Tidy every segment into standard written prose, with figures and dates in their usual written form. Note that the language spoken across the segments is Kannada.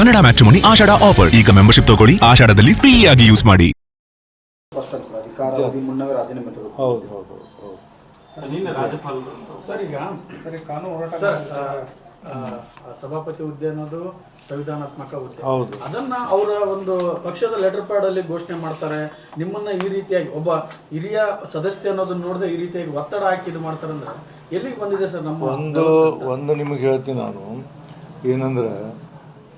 ಕನ್ನಡ ಮ್ಯಾಟ್ರಿಮೋನಿ ಆಷಾಢ ಆಫರ್. ಈಗ ಮೆಂಬರ್ಶಿಪ್ ತಗೊಳ್ಳಿ, ಆಷಾಢದಲ್ಲಿ ಫ್ರೀ ಆಗಿ ಯೂಸ್ ಮಾಡಿ. ಹೌದು ಹೌದು ಹೌದು ಸರ್, ಈಗ ಕಾನೂನು ಹೋರಾಟ ಸಭಾಪತಿ ಹುದ್ದೆ ಅನ್ನೋದು ಸಂವಿಧಾನಾತ್ಮಕ ಹುದ್ದೆ. ಹೌದು. ಅದನ್ನ ಅವರ ಒಂದು ಪಕ್ಷದ ಲೆಟರ್ ಪ್ಯಾಡ್ ಅಲ್ಲಿ ಘೋಷಣೆ ಮಾಡ್ತಾರೆ. ನಿಮ್ಮನ್ನ ಈ ರೀತಿಯಾಗಿ ಒಬ್ಬ ಹಿರಿಯ ಸದಸ್ಯ ಅನ್ನೋದನ್ನ ನೋಡದೆ ಈ ರೀತಿಯಾಗಿ ಒತ್ತಡ ಹಾಕಿ ಇದು ಮಾಡ್ತಾರೆ ಅಂದ್ರೆ ಎಲ್ಲಿಗೆ ಬಂದಿದೆ ಸರ್ ನಮ್ಮ ಒಂದು ನಿಮಗೆ ಹೇಳ್ತೀನಿ ನಾನು. ಏನಂದ್ರೆ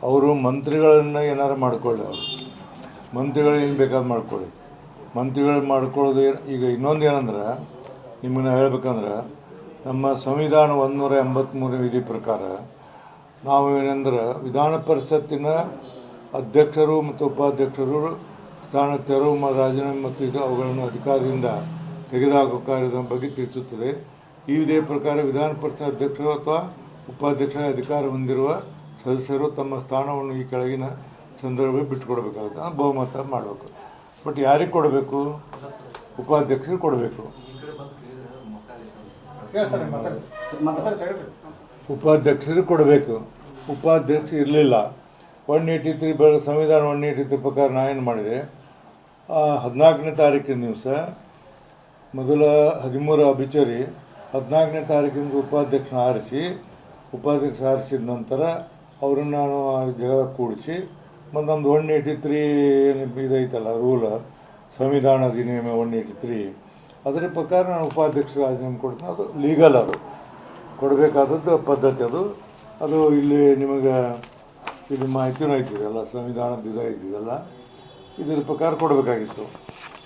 ಅವರು ಮಂತ್ರಿಗಳನ್ನ ಏನಾರು ಮಾಡ್ಕೊಳ್ಳಿ, ಅವರು ಮಂತ್ರಿಗಳು ಏನು ಬೇಕಾದ್ರು ಮಾಡ್ಕೊಳ್ಳಿ. ಮಂತ್ರಿಗಳು ಮಾಡ್ಕೊಳ್ಳೋದು ಈಗ ಇನ್ನೊಂದು ಏನಂದ್ರೆ ನಿಮ್ಮನ್ನ ಹೇಳ್ಬೇಕಂದ್ರೆ ನಮ್ಮ ಸಂವಿಧಾನ 183 ವಿಧಿ ಪ್ರಕಾರ ನಾವು ಏನಂದ್ರೆ ವಿಧಾನ ಪರಿಷತ್ತಿನ ಅಧ್ಯಕ್ಷರು ಮತ್ತು ಉಪಾಧ್ಯಕ್ಷರು ಸ್ಥಾನ ತೆರವು ರಾಜೀನಾಮೆ ಮತ್ತು ಇದು ಅವುಗಳನ್ನು ಅಧಿಕಾರದಿಂದ ತೆಗೆದುಹಾಕುವ ಕಾರ್ಯದ ಬಗ್ಗೆ ತಿಳಿಸುತ್ತದೆ. ಈ ವಿಧಿಯ ಪ್ರಕಾರ ವಿಧಾನ ಪರಿಷತ್ ಅಧ್ಯಕ್ಷರು ಅಥವಾ ಉಪಾಧ್ಯಕ್ಷರ ಅಧಿಕಾರ ಹೊಂದಿರುವ ಸದಸ್ಯರು ತಮ್ಮ ಸ್ಥಾನವನ್ನು ಈ ಕೆಳಗಿನ ಸಂದರ್ಭದಲ್ಲಿ ಬಿಟ್ಟುಕೊಡ್ಬೇಕಾಗುತ್ತೆ. ಬಹುಮತ ಮಾಡಬೇಕು. ಬಟ್ ಯಾರಿಗೆ ಕೊಡಬೇಕು? ಉಪಾಧ್ಯಕ್ಷರು ಕೊಡಬೇಕು. ಉಪಾಧ್ಯಕ್ಷರು ಕೊಡಬೇಕು. ಉಪಾಧ್ಯಕ್ಷ ಇರಲಿಲ್ಲ. 183 ಸಂವಿಧಾನ 183 ಪ್ರಕಾರ ನಾ ಏನು ಮಾಡಿದೆ, 14ನೇ ತಾರೀಕಿನ ದಿವಸ ಮೊದಲ 13 ಅಭಿಚರಿ 14ನೇ ತಾರೀಕಿನ ಉಪಾಧ್ಯಕ್ಷನ ಆರಿಸಿದ ನಂತರ ಅವರನ್ನು ನಾನು ಜಗ ಕೂಡಿಸಿ ಮತ್ತು ನಮ್ಮದು 183 ಇದೈತಲ್ಲ ರೂಲ್, ಸಂವಿಧಾನ ಅಧಿನಿಯಮ 183, ಅದರ ಪ್ರಕಾರ ನಾನು ಉಪಾಧ್ಯಕ್ಷ ರಾಜೀನಾಮೆ ಕೊಡ್ತೀನಿ. ಅದು ಲೀಗಲ್, ಅದು ಕೊಡಬೇಕಾದದ್ದು ಪದ್ಧತಿ. ಅದು ಇಲ್ಲಿ ನಿಮಗೆ ಇಲ್ಲಿ ಮಾಹಿತಿನೂ ಐತಿದೆಯಲ್ಲ, ಸಂವಿಧಾನದ ಐತಿದೆಯಲ್ಲ, ಇದರ ಪ್ರಕಾರ ಕೊಡಬೇಕಾಗಿತ್ತು.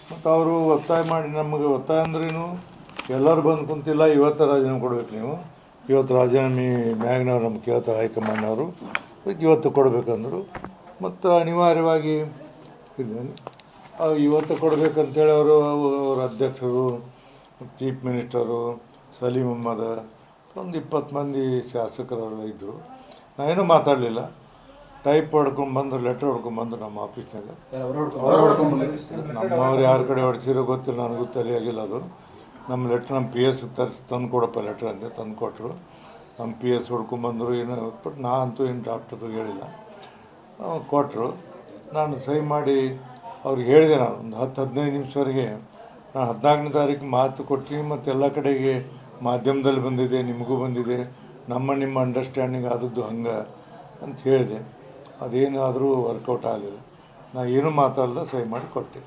ಮತ್ತು ಅವರು ಒತ್ತಾಯ ಮಾಡಿ, ನಮಗೆ ಒತ್ತಾಯ ಅಂದ್ರೇನು, ಎಲ್ಲರೂ ಬಂದು ಕುಂತಿಲ್ಲ, ಇವತ್ತು ರಾಜೀನಾಮೆ ಕೊಡ್ಬೇಕು ನೀವು, ಇವತ್ತು ರಾಜೀನಾಮೆ ಮ್ಯಾಗ್ನವ್ರು ನಮ್ಗೆ ಕೇಳ್ತಾರೆ, ಹೈಕಮಾಂಡ್ನವರು, ಅದಕ್ಕೆ ಇವತ್ತು ಕೊಡಬೇಕಂದ್ರು. ಮತ್ತು ಅನಿವಾರ್ಯವಾಗಿ ಇವತ್ತು ಕೊಡಬೇಕಂತೇಳಿ ಅವರ ಅಧ್ಯಕ್ಷರು, ಚೀಫ್ ಮಿನಿಸ್ಟರು, ಸಲೀಂ ಅಹ್ಮದ್, ಒಂದು 20 ಮಂದಿ ಶಾಸಕರು ಇದ್ದರು. ನಾನೇನೂ ಮಾತಾಡಲಿಲ್ಲ. ಟೈಪ್ ಹೊಡ್ಕೊಂಡ್ಬಂದು, ಲೆಟ್ರ್ ಹೊಡ್ಕೊಂಡ್ಬಂದು ನಮ್ಮ ಆಫೀಸ್ನಾಗ. ನಮ್ಮವ್ರು ಯಾರ ಕಡೆ ಹೊಡ್ಸಿರೋ ಗೊತ್ತಿಲ್ಲ, ನನಗೂ ತಲೆಯಾಗಿಲ್ಲ ಅದು. ನಮ್ಮ ಲೆಟ್ರ್ ನಮ್ಮ PS ತಂದು ಕೊಡಪ್ಪ ಲೆಟ್ರ್ ಅಂತೆ, ತಂದು ಕೊಟ್ಟರು. ನಮ್ಮ PS ಹೊಡ್ಕೊಂಬಂದರು. ಏನೋ ಬಟ್ ನಾ ಅಂತೂ ಏನು ಡಾಕ್ಟರ್ದು ಹೇಳಿಲ್ಲ. ಕೊಟ್ಟರು. ನಾನು ಸಹಿ ಮಾಡಿ ಅವ್ರಿಗೆ ಹೇಳಿದೆ. ನಾನು ಒಂದು 10-15 ನಿಮಿಷವರೆಗೆ ನಾನು 14ನೇ ತಾರೀಕು ಮಾತು ಕೊಟ್ಟು, ಮತ್ತು ಎಲ್ಲ ಕಡೆಗೆ ಮಾಧ್ಯಮದಲ್ಲಿ ಬಂದಿದೆ, ನಿಮಗೂ ಬಂದಿದೆ, ನಿಮ್ಮ ಅಂಡರ್ಸ್ಟ್ಯಾಂಡಿಂಗ್ ಆದದ್ದು ಹಂಗೆ ಅಂತ ಹೇಳಿದೆ. ಅದೇನಾದರೂ ವರ್ಕೌಟ್ ಆಗಲಿಲ್ಲ. ನಾನು ಏನೂ ಮಾತಾಡಲ್ಲ, ಸಹಿ ಮಾಡಿ ಕೊಟ್ಟೆ.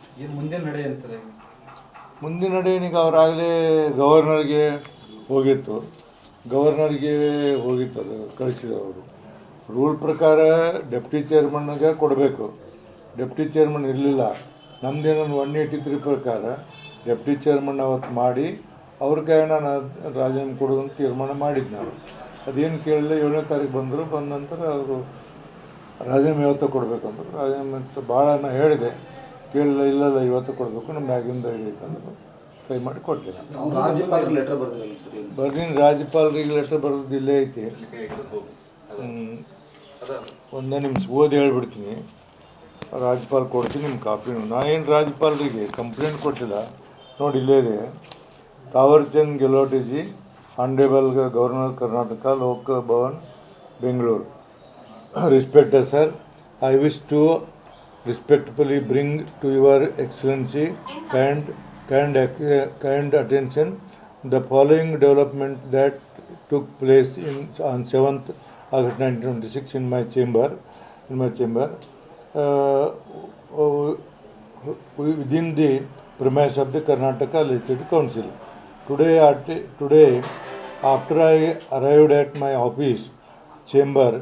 ಮುಂದಿನ ನಡೆ ಏನೀಗ ಅವರಾಗಲೇ ಗವರ್ನರ್ಗೆ ಹೋಗಿತ್ತು, ಅದು ಕಳಿಸಿದ್ರು. ಅವರು ರೂಲ್ ಪ್ರಕಾರ ಡೆಪ್ಟಿ ಚೇರ್ಮನ್ಗೆ ಕೊಡಬೇಕು. ಡೆಪ್ಟಿ ಚೇರ್ಮನ್ ಇರಲಿಲ್ಲ. ನಮ್ಮದೇನೊಂದು 183 ಪ್ರಕಾರ ಡೆಪ್ಟಿ ಚೇರ್ಮನ್ ಅವತ್ತು ಮಾಡಿ ಅವ್ರ ಕೈ ನಾನು ರಾಜೀನಾಮೆ ಕೊಡೋದಂತ ತೀರ್ಮಾನ ಮಾಡಿದ್ದು ನಾನು. ಅದೇನು ಕೇಳಿಲ್ಲ. 7ನೇ ತಾರೀಕು ಬಂದ ನಂತರ ಅವರು ರಾಜೀನಾಮೆ ಯಾವತ್ತೂ ಕೊಡಬೇಕಂದ್ರು. ರಾಜೀನಾಮೆ ಭಾಳ ನಾನು ಹೇಳಿದೆ, ಕೇಳಿಲ್ಲ. ಇಲ್ಲ ಇವತ್ತು ಕೊಡಬೇಕು, ನಮ್ಮ ಮ್ಯಾಗಿಂದ ಹಿಡಿಯತ್ತಂದ್ರು. ಸಹಿ ಮಾಡಿ ಕೊಟ್ಟೆ. ಬರ್ದೀನಿ. ರಾಜ್ಯಪಾಲರಿಗೆ ಲೆಟ್ರ್ ಬರೋದು ಇಲ್ಲೇ ಐತಿ. ಒಂದೇ ನಿಮಿಷ ಓದಿ ಹೇಳ್ಬಿಡ್ತೀನಿ. ರಾಜ್ಯಪಾಲ ಕೊಡ್ತೀನಿ ನಿಮ್ಮ ಕಾಪಿನೂ. ನಾನೇನು ರಾಜ್ಯಪಾಲರಿಗೆ ಕಂಪ್ಲೇಂಟ್ ಕೊಟ್ಟಿಲ್ಲ. ನೋಡಿ, ಇಲ್ಲೇ ಇದೆ. Thawarchand Gehlot ji, honourable governor Karnataka, Lok Bhavan, Bengaluru. Respected sir, I wish to respectfully bring to your excellency kind attention the following development that took place on 7th August 1926 in my chamber, within the premise of the Karnataka Legislative Council. Today, after I arrived at my office chamber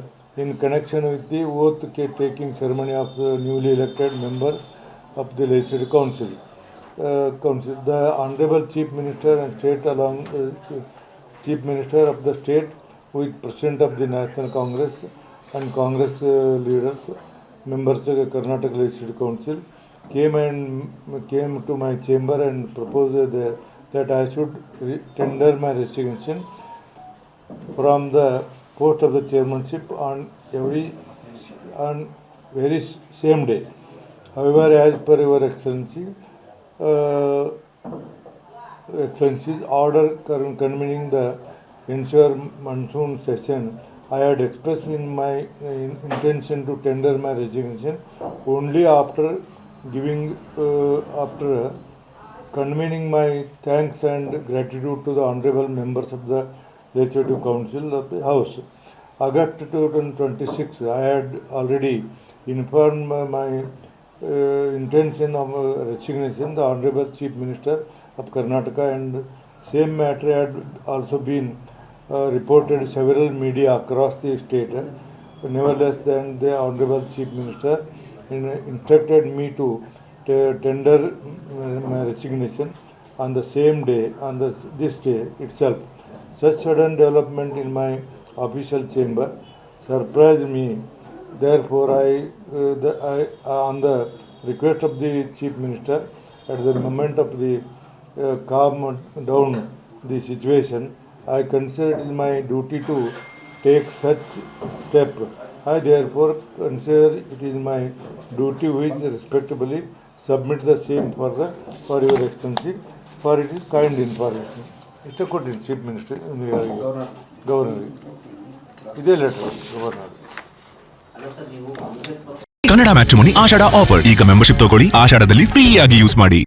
in connection with the oath taking ceremony of the newly elected member of the Legislative Council, the Honorable Chief Minister and State along Chief Minister of the State with President of the National Congress and Congress leaders, members of the Karnataka Legislative Council came to my chamber and proposed that I should tender my resignation from the post of the chairmanship on very same day. However, as per your Excellency's order convening the ensuing monsoon session I had expressed in my intention to tender my resignation only after convening my thanks and gratitude to the honorable members of the Legislative Council of the House. August 2026, I had already informed my intention of resignation the Honorable Chief Minister of Karnataka, and same matter had also been reported several media across the state. Nevertheless, then the Honorable Chief Minister instructed me to tender my resignation on the same day, this day itself. Such sudden development in my official chamber surprised me. Therefore, on the request of the Chief Minister, at the moment of the calm down the situation, I consider it is my duty to take such step. I therefore consider it is my duty which respectably submit the same for your excellency, for it is kind information. ಇಷ್ಟ ಕೊಟ್ಟಿದ್ದೀನಿ ಚೀಫ್ ಮಿನಿಸ್ಟರ್ ಗವರ್ನರ್ ಇದೇ ಲೆಟರ್ ಗವರ್ನರ್. ಕನ್ನಡ ಮ್ಯಾಟ್ರಿಮೋನಿ ಆಷಾಢ ಆಫರ್. ಈಗ ಮೆಂಬರ್ಶಿಪ್ ತಗೊಳ್ಳಿ, ಆಷಾಢದಲ್ಲಿ ಫ್ರೀ ಆಗಿ ಯೂಸ್ ಮಾಡಿ.